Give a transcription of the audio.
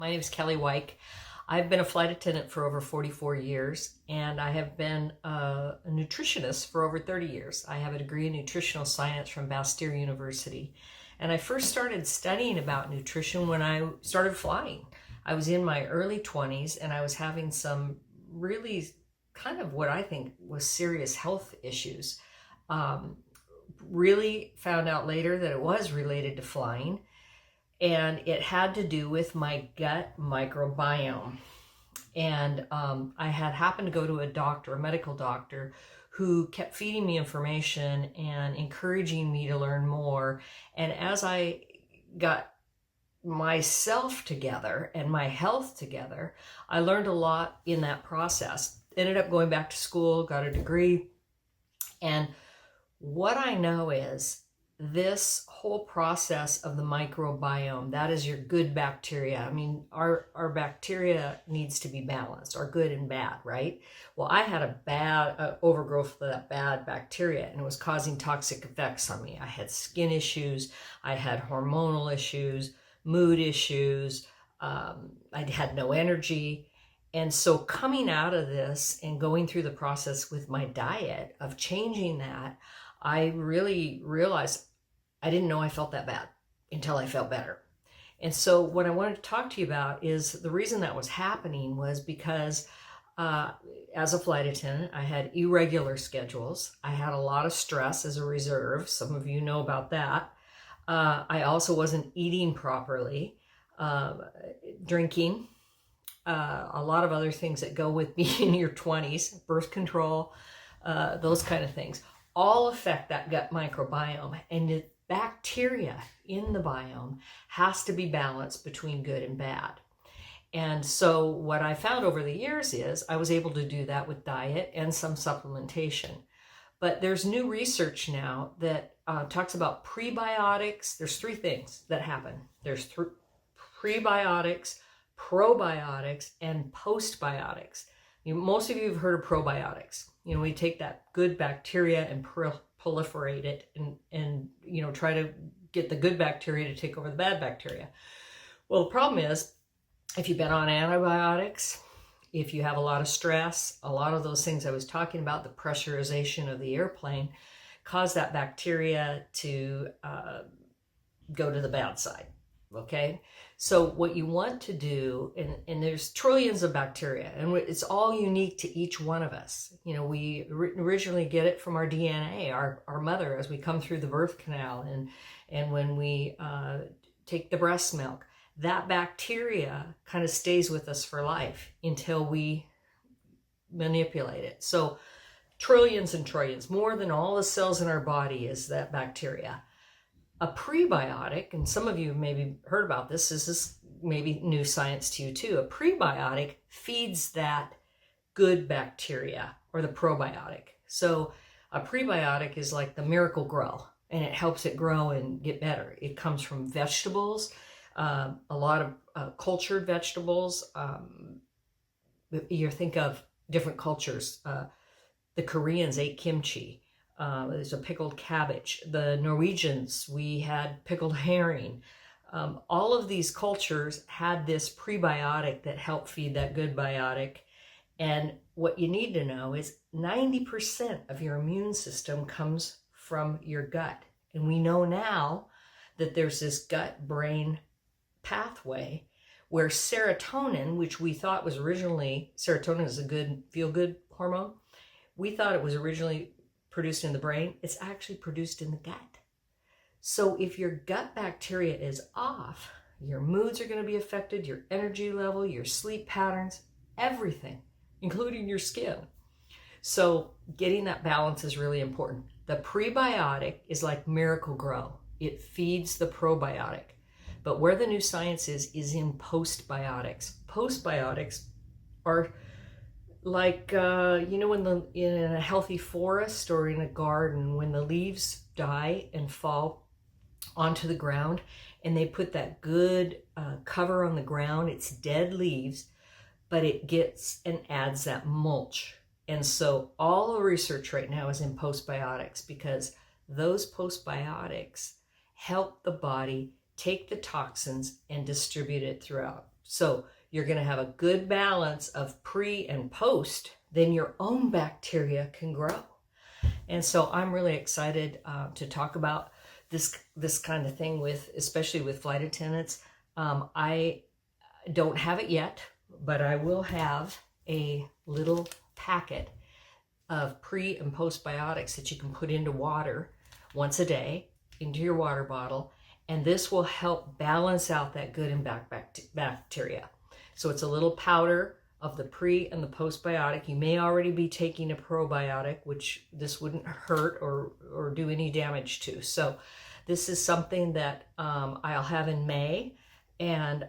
My name is Kelly Wyke. I've been a flight attendant for over 44 years, and I have been a nutritionist for over 30 years. I have a degree in nutritional science from Bastyr University, and I first started studying about nutrition when I started flying. I was in my early 20s, and I was having some really kind of what I think was serious health issues. Really found out later that it was related to flying, and it had to do with my gut microbiome. And I had happened to go to a doctor, a medical doctor, who kept feeding me information and encouraging me to learn more. And as I got myself together and my health together, I learned a lot in that process. Ended up going back to school, got a degree. And what I know is this whole process of the microbiome, that is your good bacteria. I mean, our bacteria needs to be balanced, our good and bad, right? Well, I had a bad overgrowth of that bad bacteria, and it was causing toxic effects on me. I had skin issues, I had hormonal issues, mood issues, I had no energy. And so coming out of this and going through the process with my diet of changing that, I really realized I didn't know I felt that bad until I felt better. And so what I wanted to talk to you about is the reason that was happening was because as a flight attendant, I had irregular schedules. I had a lot of stress as a reserve. Some of you know about that. I also wasn't eating properly, drinking, a lot of other things that go with being in your 20s, birth control, those kind of things, all affect that gut microbiome. And the bacteria in the biome has to be balanced between good and bad. And so what I found over the years is I was able to do that with diet and some supplementation. But there's new research now that talks about prebiotics. There's three things that happen. There's prebiotics, probiotics, and postbiotics. Most of you have heard of probiotics. We take that good bacteria and proliferate it and try to get the good bacteria to take over the bad bacteria. Well, the problem is if you've been on antibiotics, if you have a lot of stress, a lot of those things I was talking about, the pressurization of the airplane, cause that bacteria to go to the bad side. Okay, so what you want to do, and there's trillions of bacteria, and it's all unique to each one of us. We originally get it from our DNA, our mother, as we come through the birth canal, and when we take the breast milk, that bacteria kind of stays with us for life until we manipulate it. So trillions and trillions, more than all the cells in our body is that bacteria. A prebiotic, and some of you maybe heard about this, this is maybe new science to you too. A prebiotic feeds that good bacteria or the probiotic. So a prebiotic is like the miracle grow, and it helps it grow and get better. It comes from vegetables, a lot of cultured vegetables. You think of different cultures. The Koreans ate kimchi. There's a pickled cabbage. The Norwegians, we had pickled herring. All of these cultures had this prebiotic that helped feed that good biotic. And what you need to know is 90% of your immune system comes from your gut. And we know now that there's this gut-brain pathway where serotonin, which we thought was originally, serotonin is a good feel-good hormone. We thought it was originally produced in the brain. It's actually produced in the gut. So if your gut bacteria is off, your moods are going to be affected, your energy level, your sleep patterns, everything, including your skin. So getting that balance is really important. The prebiotic is like Miracle Grow. It feeds the probiotic. But where the new science is in postbiotics. Postbiotics are like, when in a healthy forest or in a garden, when the leaves die and fall onto the ground and they put that good cover on the ground, it's dead leaves, but it gets and adds that mulch. And so all the research right now is in postbiotics because those postbiotics help the body take the toxins and distribute it throughout. So you're going to have a good balance of pre and post, then your own bacteria can grow. And so I'm really excited to talk about this kind of thing especially with flight attendants. I don't have it yet, but I will have a little packet of pre and postbiotics that you can put into water once a day into your water bottle, and this will help balance out that good and bad bacteria. So it's a little powder of the pre and the postbiotic. You may already be taking a probiotic, which this wouldn't hurt or do any damage to. So this is something that I'll have in May, and